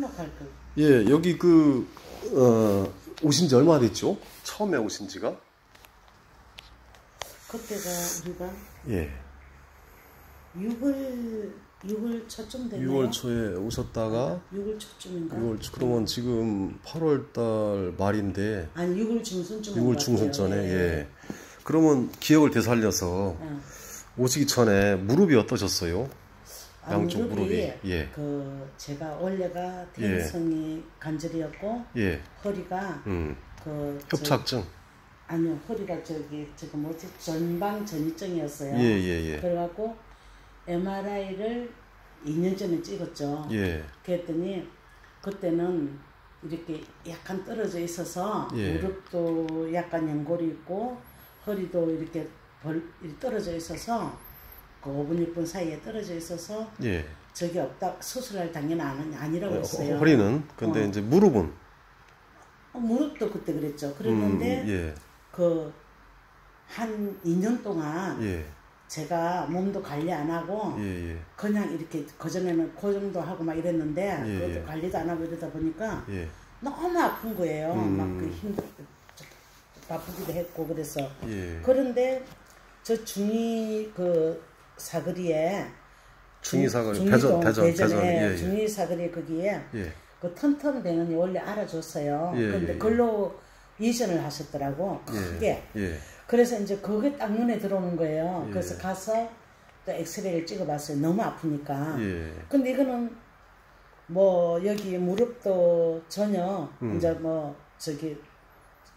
할 거. 예, 여기 오신 지 얼마나 됐죠? 처음에 오신 지가? 그때가 우리가 예. 6월 초쯤 됐나요? 6월 초에 오셨다가 6월 초쯤인가? 6월 초, 그러면 지금 8월 달 말인데 아니 6월 중순쯤 6월 중순전에 예. 예. 그러면 기억을 되살려서 오시기 전에 무릎이 어떠셨어요? 양쪽 무릎이. 예. 제가 원래가 퇴행성이 관절이었고 예. 허리가 협착증. 아니요, 허리가 저거 뭐지? 전방 전이증이었어요. 예. 그래갖고 MRI를 2년 전에 찍었죠. 예. 그랬더니 그때는 이렇게 약간 떨어져 있어서 예. 무릎도 약간 연골이 있고 허리도 이렇게 떨어져 있어서 그 5분 6분 사이에 떨어져 있어서 예. 저기 없다 수술할 당연히 아니라고 했어요. 허리는 근데 이제 무릎은 무릎도 그때 그랬죠. 그랬는데 예. 한 2년 동안 예. 제가 몸도 관리 안 하고 예. 그냥 이렇게 그전에는 고정도 하고 막 이랬는데 그것도 관리도 안 하고 이러다 보니까 예. 너무 아픈 거예요. 막 바쁘기도 했고 그래서 예. 그런데 저 중위 사거리에 중위사거리 대전에 예. 중위 사거리 거기에 예. 그 턴턴대는 원래 알아줬어요. 예. 근데 그걸로 이전을 하셨더라고 크게. 예. 그래서 이제 그게 딱 눈에 들어오는 거예요. 예. 그래서 가서 또 엑스레이를 찍어봤어요. 너무 아프니까. 예. 근데 이거는 뭐 여기 무릎도 전혀 이제 뭐 저기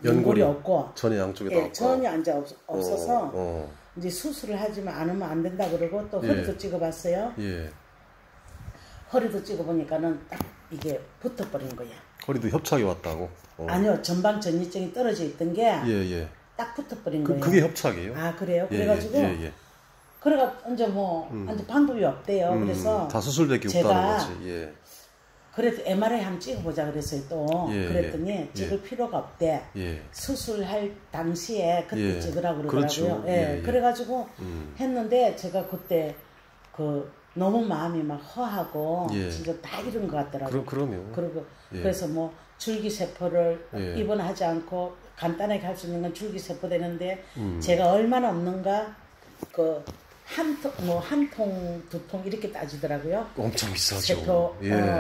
연골이 없고 전혀 양쪽에 예, 전혀 이제 없어서 이제 수술을 하지만 않으면 안 된다 그러고 또 허리도 찍어봤어요. 예. 허리도 찍어보니까는 딱 이게 붙어버린 거야. 허리도 협착이 왔다고? 아니요, 전방 전이증이 떨어져 있던 게 예. 딱 붙어버린 거예요. 그게 협착이에요? 아 그래요? 그래가지고 그래가 이제 뭐 이제 방법이 없대요. 그래서 다 수술밖에 없다는 거지. 예. 그래도 MRI 한번 찍어보자 그랬어요 또. 그랬더니 찍을 필요가 없대. 수술할 당시에 그때 찍으라고 그러더라고요. 그렇죠. 그래가지고 했는데 제가 그때 너무 마음이 막 허하고 진짜 다 이런 것 같더라고요. 그럼요. 그리고 그래서 뭐 줄기세포를 입원하지 않고 간단하게 할 수 있는 건 줄기세포 되는데 제가 얼마나 없는가 한 통, 두 통 이렇게 따지더라고요. 엄청 비싸죠. 세포,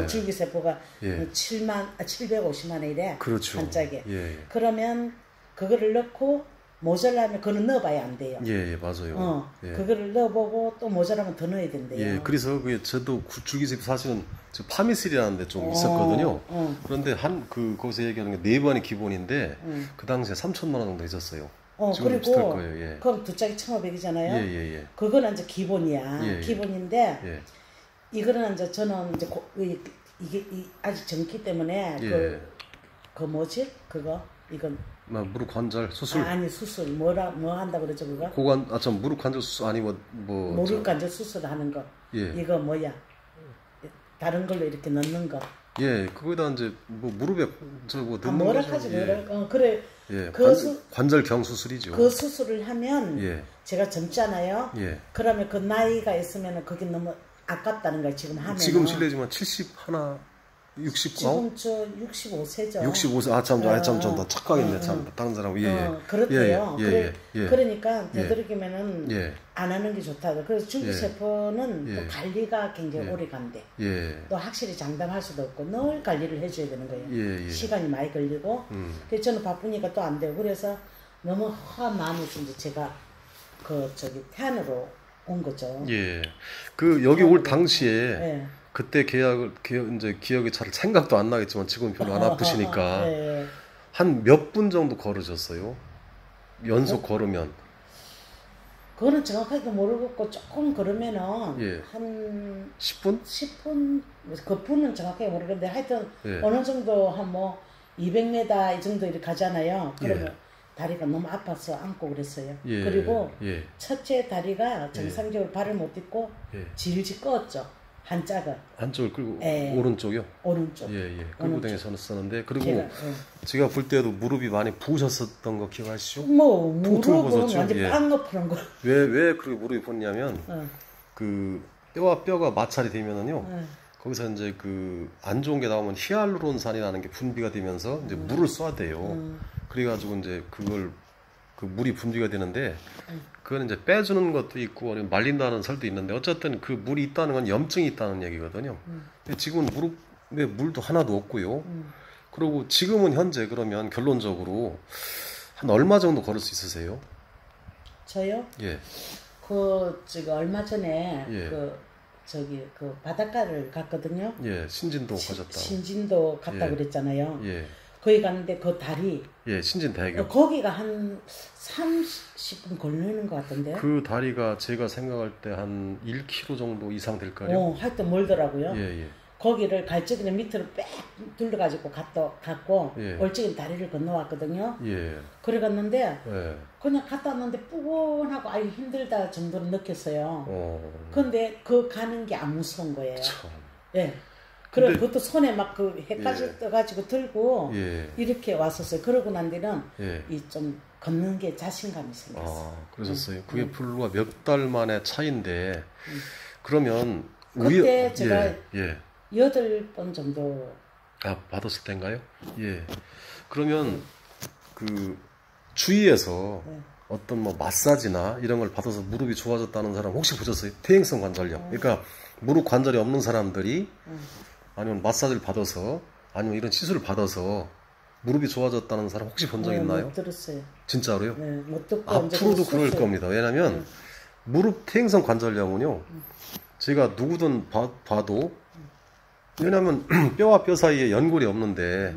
줄기세포가 750만 원이래. 그렇죠. 한 짝에. 그러면 그거를 넣고 모자라면 그거는 넣어봐야 안 돼요. 예, 맞아요. 그거를 넣어보고 또 모자라면 더 넣어야 된대요. 예, 그래서 저도 줄기세포 사실은 파미슬이라는 데 좀 있었거든요. 그런데 거기서 얘기하는 게 4번이 기본인데 그 당시에 3천만 원 정도 있었어요. 그리고 거예요. 그럼 두 짝이 1,500이잖아요. 예. 그거는 이제 기본이야. 기본인데 이거는 이제 저는 이제 이게 아직 젊기 때문에 뭐지? 이건 무릎 관절 수술. 아니 수술 뭐 한다 그러죠 그거? 무릎 관절 수술 아니 무릎 관절 수술 하는 거. 이거 뭐야? 다른 걸로 이렇게 넣는 거. 예, 그거에다 이제 무릎에 넣는 뭐라 거죠. 하지 그래. 관절경 수술이죠. 그 수술을 하면 제가 젊잖아요. 그러면 그 나이가 있으면 그게 너무 아깝다는 거예요. 지금 하면. 지금 실례지만 71, 69? 지금 저 65세죠. 65세. 참, 더 착각했네. 참, 다른 사람. 그렇대요. 그러니까 되도록이면은 안 하는 게 좋다고. 그래서 줄기세포는 또 관리가 굉장히 오래 간대. 또 확실히 장담할 수도 없고 늘 관리를 해줘야 되는 거예요. 시간이 많이 걸리고. 그래서 저는 바쁘니까 또 안 되고. 그래서 너무 허한 마음에서 이제 제가 태안으로 온 거죠. 여기 올 당시에 그때 기억이 잘 생각도 안 나겠지만 지금 별로 안 아프시니까 한 몇 분 정도 걸으셨어요? 연속 걸으면? 그거는 정확하게 모르겠고 조금 걸으면은 한 10분? 10분 그 분은 정확하게 모르겠는데 하여튼 어느 정도 한 200m 이 정도 이렇게 가잖아요. 그러면 다리가 너무 아파서 앉고 그랬어요. 그리고 첫째 다리가 정상적으로 발을 못 딛고 질질 껐죠. 한쪽을 끌고 오른쪽이요? 오른쪽. 끌고 다녔었는데 그리고 제가 볼 때도 무릎이 많이 부으셨었던 거 기억하시죠? 무릎은 완전 빵 엎은 거. 왜 그렇게 무릎이 부었냐면 그 뼈와 뼈가 마찰이 되면은요 거기서 이제 그 안 좋은 게 나오면 히알루론산이라는 게 분비가 되면서 이제 물을 쏴대요. 그래가지고 이제 그걸 그 물이 분비가 되는데 그건 이제 빼주는 것도 있고 말린다는 설도 있는데 어쨌든 그 물이 있다는 건 염증이 있다는 얘기거든요. 근데 지금은 무릎에 물도 하나도 없고요. 그리고 지금은 현재 그러면 결론적으로 한 얼마 정도 걸을 수 있으세요? 저요? 예. 얼마 전에 예. 그 바닷가를 갔거든요. 예, 신진도 가셨다. 신진도 갔다 예. 그랬잖아요. 예. 거기 갔는데 그 다리. 예, 신진대교. 거기가 한 30분 걸리는 것 같던데요. 그 다리가 제가 생각할 때 한 1km 정도 이상 될까요? 하여튼 멀더라고요. 예, 예. 거기를 갈 적에는 밑으로 빽 둘러가지고 갔고 예. 올 적엔 다리를 건너왔거든요. 예. 그래 갔는데 예. 그냥 갔다 왔는데 뿌근하고 아유 힘들다 정도로 느꼈어요. 근데 그 가는 게 안 무서운 거예요. 참. 예. 그리고 그것도 손에 막 그 해까지 예. 떠가지고 들고 예. 이렇게 왔었어요. 그러고 난 뒤는 예. 이 좀 걷는 게 자신감이 생겼어요. 그러셨어요. 그게 불과 몇 달 만의 차이인데 그러면 그때 제가 예. 8번 정도 받았을 때인가요? 예. 그러면 그 주위에서 어떤 뭐 마사지나 이런 걸 받아서 무릎이 좋아졌다는 사람 혹시 보셨어요? 퇴행성 관절염. 그러니까 무릎 관절이 없는 사람들이 아니면 마사지를 받아서 아니면 이런 시술을 받아서 무릎이 좋아졌다는 사람 혹시 본 적 있나요? 못 들었어요. 진짜로요? 네, 못 듣고 앞으로도 그럴 겁니다. 왜냐하면 무릎 퇴행성 관절염은요. 제가 누구든 봐도 왜냐하면 뼈와 뼈 사이에 연골이 없는데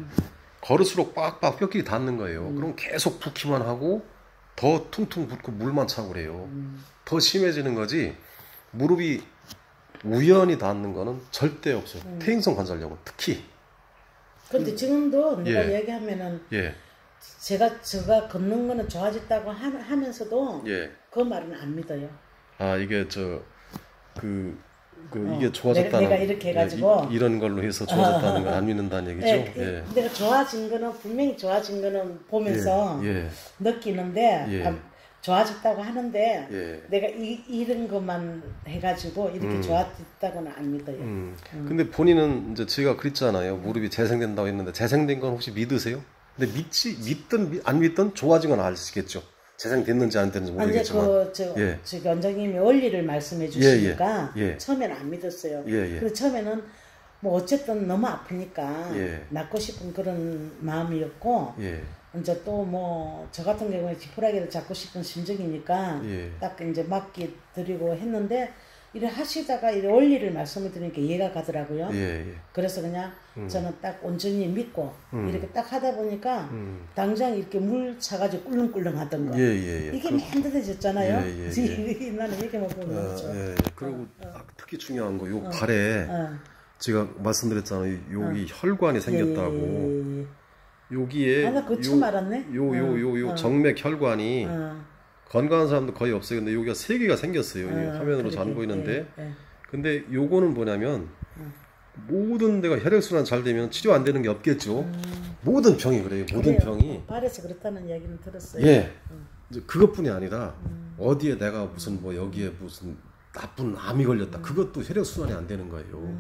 걸을수록 빡빡 뼈끼리 닿는 거예요. 그럼 계속 붓기만 하고 더 퉁퉁 붓고 물만 차고 그래요. 더 심해지는 거지 무릎이 우연히 닿는 거는 절대 없어요. 퇴행성 관절염은 특히. 근데 지금도 내가 예. 얘기하면은 예. 제가 걷는 거는 좋아졌다고 하면서도 그 말은 안 믿어요. 이게 이게 좋아졌다는 내가 이렇게 해가지고 이런 걸로 해서 좋아졌다는 걸 안 믿는다는 얘기죠. 예. 내가 좋아진 거는 분명히 좋아진 거는 보면서 느끼는데 좋아졌다고 하는데 내가 이런 것만 해가지고 이렇게 좋아졌다고는 안 믿어요. 근데 본인은 이제 제가 그랬잖아요. 무릎이 재생된다고 했는데 재생된 건 혹시 믿으세요? 근데 믿든 안 믿든 좋아진 건 아시겠죠. 재생됐는지 안 됐는지 모르겠지만. 저 원장님이 원리를 말씀해 주시니까 처음에는 안 믿었어요. 그래서 처음에는 뭐 어쨌든 너무 아프니까 낫고 싶은 그런 마음이었고 이제 또 뭐 저 같은 경우에 지푸라기를 잡고 싶은 심정이니까 딱 이제 맡기 드리고 했는데 이래 하시다가 이 원리를 말씀을 드리니까 이해가 가더라고요. 그래서 그냥 저는 딱 온전히 믿고 이렇게 딱 하다 보니까 당장 이렇게 물 차가지고 꿀렁꿀렁 하던 거 이게 맨들해졌잖아요. 나는 이렇게만 보면 그렇죠. 그리고 특히 중요한 거 요 발에 제가 말씀드렸잖아요. 여기 혈관이 생겼다고. 여기에 나 그거 처음 알았네. 요 정맥 혈관이 건강한 사람도 거의 없어요. 근데 여기가 3개가 생겼어요. 화면으로 잘 안 보이는데. 근데 요거는 뭐냐면 모든 데가 혈액순환 잘 되면 치료 안 되는 게 없겠죠. 모든 병이 그래요. 모든 병이. 발에서 그렇다는 이야기는 들었어요. 이제 그것뿐이 아니라 어디에 내가 무슨 뭐 여기에 무슨 나쁜 암이 걸렸다. 그것도 혈액순환이 안 되는 거예요.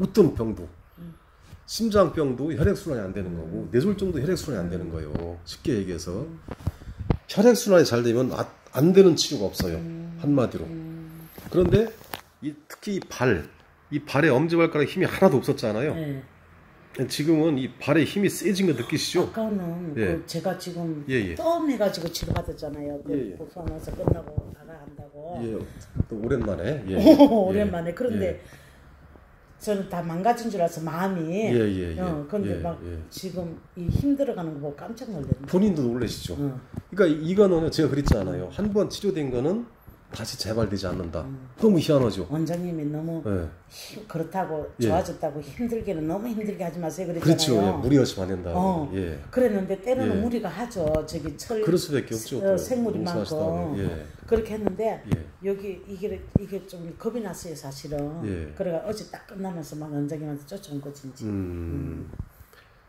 어떤 병도. 심장병도 혈액순환이 안 되는 거고 뇌졸중도 혈액순환이 안 되는 거예요. 쉽게 얘기해서 혈액순환이 잘 되면 안 되는 치료가 없어요. 한마디로. 그런데 특히 이 발에 엄지발가락에 힘이 하나도 없었잖아요. 지금은 이 발에 힘이 세진 거 느끼시죠? 아까는 제가 지금 떠움해가지고 치료받았잖아요. 복수하면서 끝나고 나가한다고. 또 오랜만에. 오랜만에. 그런데 저는 다 망가진 줄 알아서 마음이. 근데 막 지금 이 힘들어가는 거 보고 깜짝 놀랐네. 본인도 놀라시죠? 그러니까 이거는 제가 그랬잖아요. 한 번 치료된 거는 다시 재발되지 않는다. 너무 희한하죠. 원장님이 너무 그렇다고 좋아졌다고 힘들게는 너무 힘들게 하지 마세요 그랬잖아요. 그렇죠. 무리하시면 안 된다. 그랬는데 때로는 무리가 하죠. 저기 그럴 수밖에 없죠. 생물이 많고 그렇게 했는데 여기 이게 좀 겁이 났어요 사실은. 그래가 어제 딱 끝나면서 막 원장님한테 쫓아온 거지.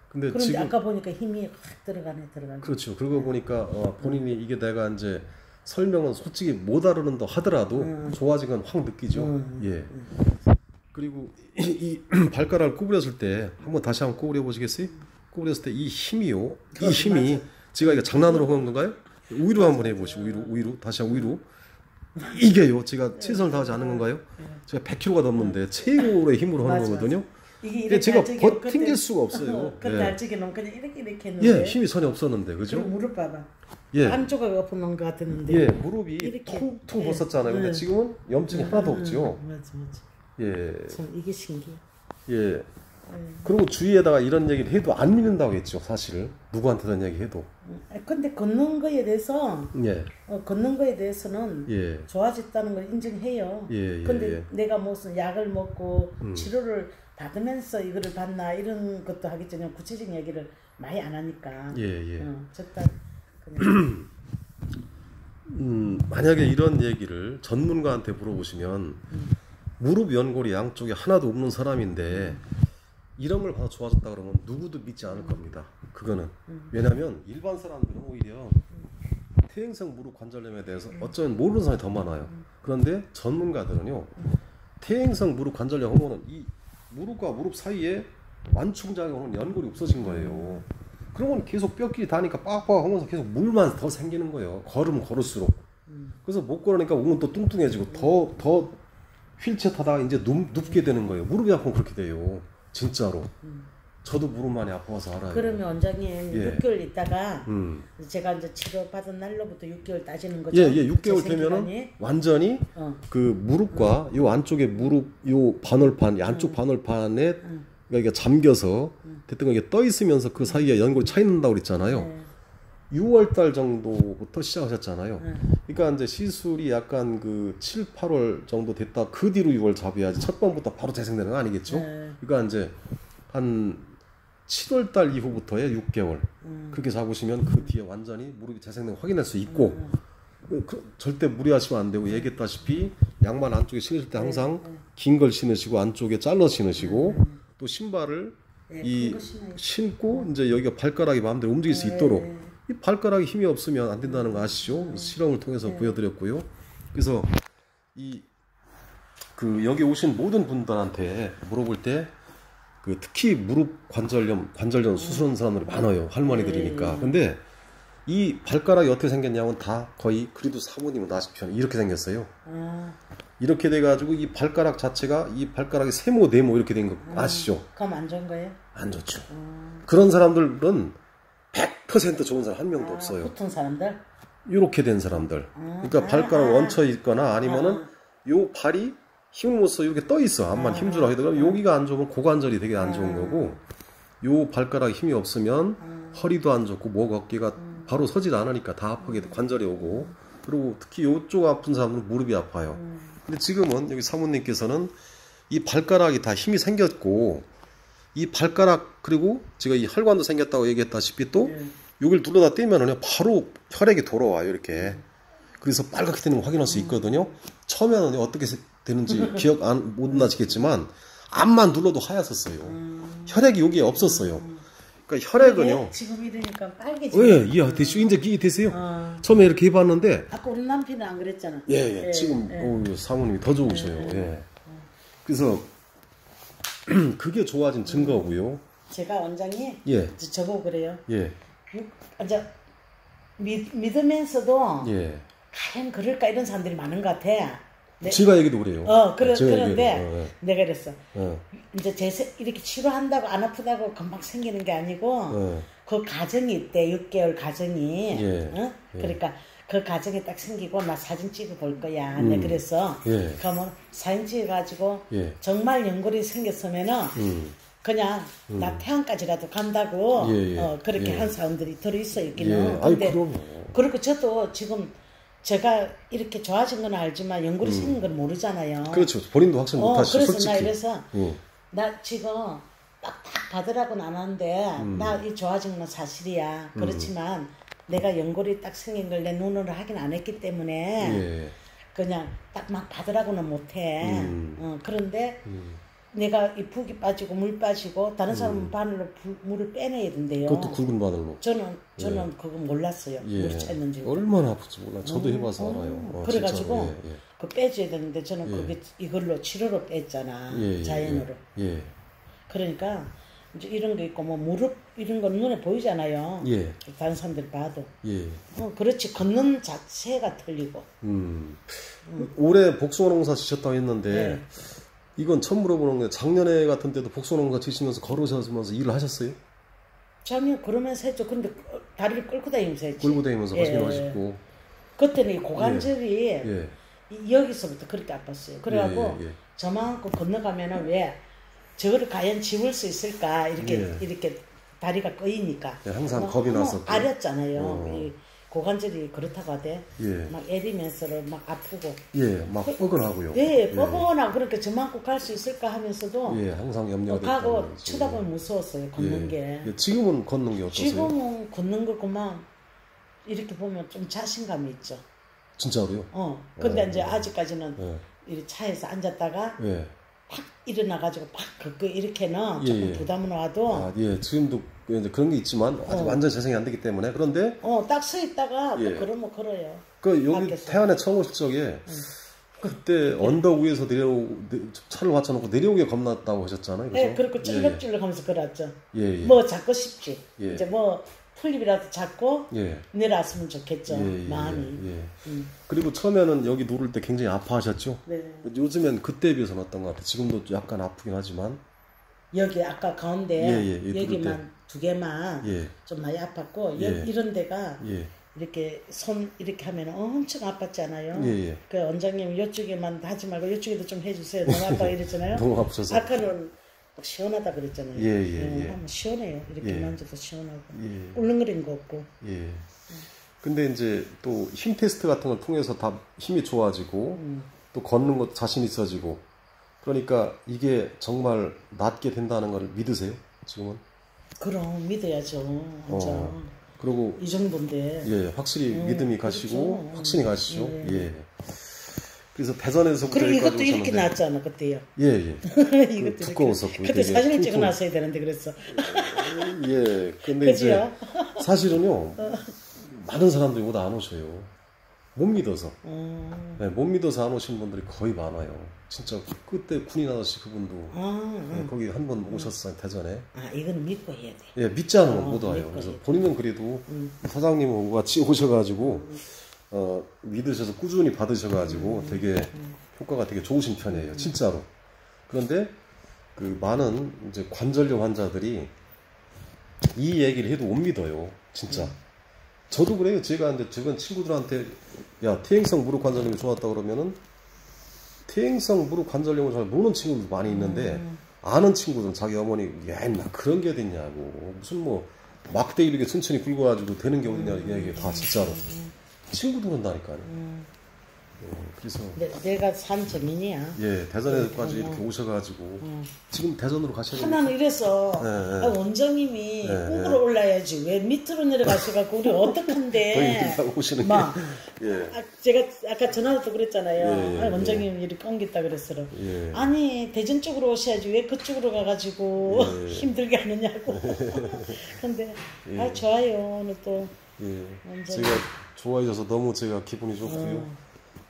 그런데 지금 아까 보니까 힘이 확 들어가네. 그렇죠. 그러고 보니까 본인이 이게 내가 이제 설명은 솔직히 못 알아는다 하더라도 좋아진 건 확 느끼죠. 그리고 이 발가락을 구부렸을 때 다시 한번 구부려 보시겠어요? 구부렸을 때 이 힘이요. 이 힘이 제가 이거 장난으로 하는 건가요? 위로 한번 해보시고 위로 다시 한번 위로. 이게요. 제가 최선을 다하지 않은 건가요? 제가 100kg가 넘는데 최고의 힘으로 하는 거거든요. 이게 제가 버틴 수가 없어요. 그때 알지기는 그냥 이렇게 했는데. 예, 힘이 전혀 없었는데, 그죠? 무릎 봐봐. 예. 한쪽을 엎은 것 같았는데. 예, 무릎이 퉁퉁 벗었잖아요. 근데 지금은 염증이 하나도 없죠. 맞아. 예. 참 이게 신기해. 예. 그리고 주위에다가 이런 얘기를 해도 안 믿는다고 했죠, 사실. 누구한테든 얘기해도. 근데 걷는 거에 대해서, 예. 걷는 거에 대해서는 예. 좋아졌다는 걸 인정해요. 근데 내가 무슨 약을 먹고 치료를 받으면서 이거를 받나 이런 것도 하겠지만 구체적인 얘기를 많이 안 하니까. 적당 그냥. 만약에 이런 얘기를 전문가한테 물어보시면 무릎 연골이 양쪽에 하나도 없는 사람인데 이런 걸 봐서 좋아졌다 그러면 누구도 믿지 않을 겁니다. 그거는. 왜냐하면 일반 사람들은 오히려 퇴행성 무릎 관절염에 대해서 어쩌면 모르는 사람이 더 많아요. 그런데 전문가들은요, 퇴행성 무릎 관절염 하면은 이 무릎과 무릎 사이에 완충작용에 오는 연골이 없어진 거예요. 그러면 계속 뼈끼리 닿으니까 빡빡 하면서 계속 물만 더 생기는 거예요. 걸으면 걸을수록. 그래서 못 걸으니까 몸은 또 뚱뚱해지고 더 휠체어 타다가 이제 눕게 되는 거예요. 무릎이 아프면 그렇게 돼요. 진짜로. 저도 무릎 많이 아파서 알아요. 그러면 원장님 6개월 있다가 제가 이제 치료받은 날로부터 6개월 따지는 거죠? 6개월 되면은 완전히 그 무릎과 요 안쪽에 무릎 요 반월판, 안쪽 반월판에 그러니까 잠겨서 됐든 이게 떠 있으면서 그 사이에 연골이 차 있는다고 그랬잖아요. 6월달 정도부터 시작하셨잖아요. 그러니까 이제 시술이 약간 그 7, 8월 정도 됐다 그 뒤로 6월 잡아야지 첫 번부터 바로 재생되는 거 아니겠죠? 그러니까 이제 한 7월달 이후부터의 6개월 그렇게 잡으시면 그 뒤에 완전히 무릎이 재생된 거 확인할 수 있고 절대 무리하시면 안 되고 얘기했다시피 양말 안쪽에 신으실 때 항상 긴 걸 신으시고 안쪽에 잘라 신으시고 또 신발을 신고 이제 여기가 발가락이 마음대로 움직일 수 있도록 이 발가락에 힘이 없으면 안 된다는 거 아시죠? 실험을 통해서 보여드렸고요. 그래서 여기 오신 모든 분들한테 물어볼 때 특히 무릎 관절염 수술하는 사람들이 많아요. 할머니들이니까. 근데 이 발가락이 어떻게 생겼냐면 다 거의 그래도 사모님은 아시죠? 이렇게 생겼어요. 이렇게 돼가지고 이 발가락 자체가 이 발가락이 세모 네모 이렇게 된 거 아시죠? 그럼 안 좋은 거예요? 안 좋죠. 그런 사람들은 100% 좋은 사람 한 명도 없어요. 보통 사람들? 이렇게 된 사람들. 그러니까 발가락 얹혀 있거나 아니면은 요 발이 힘을 못 써 이렇게 떠 있어. 암만 힘주라 하게 되면 여기가 안 좋으면 고관절이 되게 안 좋은 거고 요 발가락 힘이 없으면 허리도 안 좋고 목 어깨가 바로 서질 않으니까 다 아프게 관절이 오고 그리고 특히 요쪽 아픈 사람들은 무릎이 아파요. 근데 지금은 여기 사모님께서는 이 발가락이 다 힘이 생겼고 이 발가락 그리고 제가 이 혈관도 생겼다고 얘기했다시피 또 여기를 눌러다 떼면은 바로 혈액이 돌아와요. 이렇게. 그래서 빨갛게 되는 걸 확인할 수 있거든요. 처음에는 어떻게 되는지 기억 못 나시겠지만 암만 눌러도 하얗었어요. 혈액이 여기에 없었어요. 그러니까 혈액은요. 지금 이러니까 빨개지네. 이제 이해 되세요? 처음에 이렇게 해봤는데. 아까 우리 남편은 안 그랬잖아. 지금 사모님이 더 좋으셔요. 그래서 그게 좋아진 증거고요. 제가 원장이 저보고 그래요. 이제 믿으면서도 과연 그럴까 이런 사람들이 많은 것 같아. 제가 얘기도 그래요. 그런데 내가 그랬어. 이제 이렇게 치료한다고 안 아프다고 금방 생기는 게 아니고 그 과정이 있대. 6개월 과정이. 그러니까 그 과정이 딱 생기고 나 사진 찍어 볼 거야. 내가 그랬어. 그러면 사진 찍어가지고 정말 연골이 생겼으면은 그냥 나 태안까지라도 간다고 그렇게 한 사람들이 들어있어 있기는. 근데 그리고 저도 지금 제가 이렇게 좋아진 건 알지만 연골이 생긴 건 모르잖아요. 그렇죠. 본인도 확신 못 하시죠. 그래서 솔직히. 나 이래서 나 지금 딱 받으라고는 안 하는데 나 이 좋아진 건 사실이야. 그렇지만 내가 연골이 딱 생긴 걸 내 눈으로 확인 안 했기 때문에 그냥 딱 막 받으라고는 못해. 그런데 내가 이 붓기 빠지고 물 빠지고 다른 사람은 바늘로 물을 빼내야 된대요. 그것도 굵은 바늘로. 저는 그거 몰랐어요. 물이 찼는지. 얼마나 아플지 몰라. 저도 해봐서 알아요. 그래가지고 그 빼줘야 되는데 저는 그게 이걸로 치료로 뺐잖아. 자연으로. 그러니까 이제 이런 거 있고 뭐 무릎 이런 건 눈에 보이잖아요. 다른 사람들 봐도. 그렇지 걷는 자체가 틀리고. 올해 복숭아 농사 지셨다고 했는데 이건 처음 물어보는 게 작년에 같은 때도 복숭아 농사 지시면서 걸으시면서 일을 하셨어요? 작년 그러면서 했죠. 근데 다리를 끌고 다니면서 했지. 끌고 다니면서 하시기도 하시고. 그때는 이 고관절이 여기서부터 그렇게 아팠어요. 그래갖고 저만큼 건너가면은 왜 저거를 과연 집을 수 있을까 이렇게 다리가 꺼이니까 항상 겁이 났었고 아렸잖아요. 이 고관절이 그렇다고 하대. 막 애리면서 막 아프고 막 뻐근하고요. 뻐근하고 그러니까 저만큼 갈 수 있을까 하면서도 항상 염려가 가고 됐다는 쳐다보면 무서웠어요. 걷는 게. 지금은 걷는 게 어떠세요? 지금은 걷는 거구만 이렇게 보면 좀 자신감이 있죠. 진짜로요? 근데 이제 아직까지는 이 차에서 앉았다가 팍 일어나가지고 팍 걷고 이렇게는 조금 부담은 와도. 지금도 이제 그런 게 있지만 아직 완전 재생이 안 되기 때문에 그런데. 딱 서 있다가 또 걸으면 걸어요. 그 여기 밖에서. 태안에 처음 오실 적에 그때 언덕 위에서 차를 받쳐놓고 내려오기 겁났다고 하셨잖아요. 그죠? 그렇고 찔럭찔럭 하면서 걸었죠. 뭐 잡고 싶지. 이제 뭐 풀잎이라도 잡고 내려왔으면 좋겠죠. 마음이. 그리고 처음에는 여기 누를 때 굉장히 아파하셨죠? 요즘엔 그때에 비해서는 어떤 것 같아요? 지금도 약간 아프긴 하지만 여기 아까 가운데 여기만 두 개만 좀 많이 아팠고 이런 데가 이렇게 손 이렇게 하면 엄청 아팠잖아요. 그 원장님 이쪽에만 하지 말고 이쪽에도 좀 해주세요. 너무 아파 이랬잖아요. 너무 아프셔서. 아까는 막 시원하다 그랬잖아요. 한번 시원해요. 이렇게 만져도 시원하고 울렁거리는 거 없고. 근데 이제 또 힘 테스트 같은 걸 통해서 다 힘이 좋아지고 또 걷는 것도 자신 있어지고 그러니까 이게 정말 낫게 된다는 걸 믿으세요? 지금은? 그럼 믿어야죠. 그리고 이 정도인데. 확실히 믿음이 가시고 그렇죠. 확신이 가시죠. 그래서 대전에서부터 그리고 이것도 이렇게 나왔잖아 그때요. 이것도 두꺼웠었고. 그때 사진을 찍어놨어야 되는데 그랬어. 근데 이제 사실은요 많은 사람들이 오다 안 오셔요. 못 믿어서. 못 믿어서 안 오신 분들이 거의 많아요. 진짜 그때 군인 아저씨 그분도 거기 한 번 오셨어요 대전에. 이건 믿고 해야 돼. 믿지 않으면 못 와요. 그래서 본인은 그래도 사장님하고 같이 오셔가지고 믿으셔서 꾸준히 받으셔가지고 되게 효과가 되게 좋으신 편이에요. 진짜로. 그런데 그 많은 이제 관절염 환자들이 이 얘기를 해도 못 믿어요. 진짜. 저도 그래요. 제가 이제 주변 친구들한테 퇴행성 무릎 관절염이 좋았다 그러면은 퇴행성 무릎 관절염을 잘 모르는 친구들도 많이 있는데 아는 친구들은 자기 어머니 나 그런 게 어딨냐고 무슨 뭐 막대 이렇게 천천히 굵어가지고 되는 게 어딨냐 이게 다 진짜로 친구도 그런다니까요. 그래서 내가 산 증인이야. 대전에까지 이렇게 오셔가지고 지금 대전으로 가셔야 돼요. 하나는 이래서 원장님이 꼭으로 올라야지 왜 밑으로 내려가셔가지고 우리 어떡한데 오시는 막 제가 아까 전화도 그랬잖아요. 원장님 이렇게 옮겼다 그랬어. 아니 대전 쪽으로 오셔야지 왜 그쪽으로 가가지고 힘들게 하느냐고. 근데 좋아요 오늘 또 제가 좋아해줘서 너무 제가 기분이 좋고요.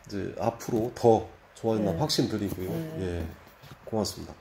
이제 앞으로 더 좋아진다는 확신 드리고요. 고맙습니다.